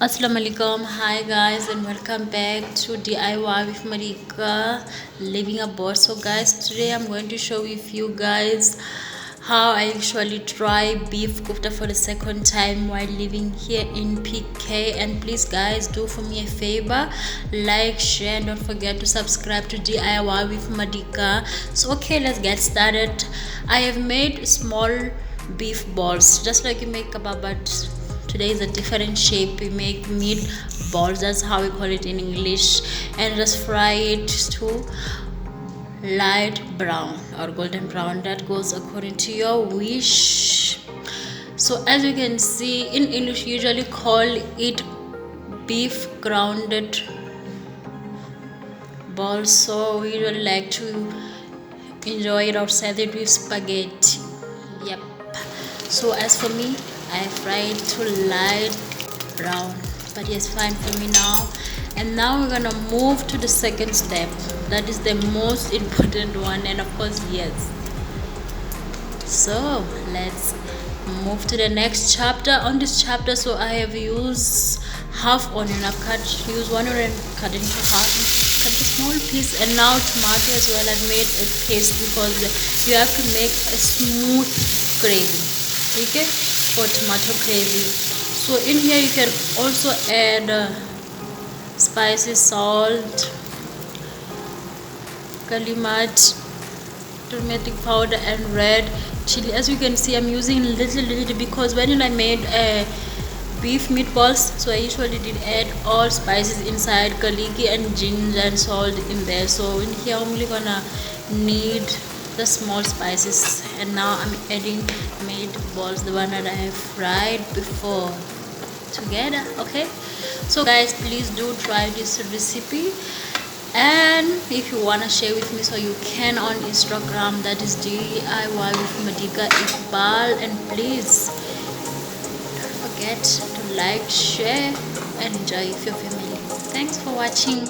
Assalamu alaikum. Hi guys, and welcome back to DIY with Marika, living a boss. So guys, today I'm going to show with you guys how I actually try beef kofta for the second time while living here in PK. And please guys, do for me a favor, like, share, and don't forget to subscribe to DIY with Marika. So okay, let's get started. I have made small beef balls just like you make kebab, but today is a different shape. We make meat balls, that's how we call it in English, and just fry it to light brown or golden brown. That goes according to your wish. So as you can see, in English we usually call it beef grounded balls, so we usually like to enjoy it or serve it with spaghetti. Yep. So as for me, I fry it to light brown, but yes, fine for me now. And now we're gonna move to the second step, that is the most important one, and of course, yes, so let's move to the next chapter. On this chapter, so I have used half onion. I've used 1 onion, cut it into half, cut a small piece, and now tomato as well. I've made a paste because you have to make a smooth gravy, okay, for tomato gravy. So in here you can also add spices, salt, kalimat, turmeric powder, and red chili. As you can see, I'm using little because when I made beef meatballs, so I usually did add all spices inside, galiki and ginger and salt in there. So in here I'm only gonna need the small spices, and now I'm adding meatballs, the one that I have fried before, together. Okay, so guys, please do try this recipe, and if you want to share with me, so you can on Instagram, that is DIY with Madika Iqbal. And please don't forget to like, share, and enjoy with your family. Thanks for watching.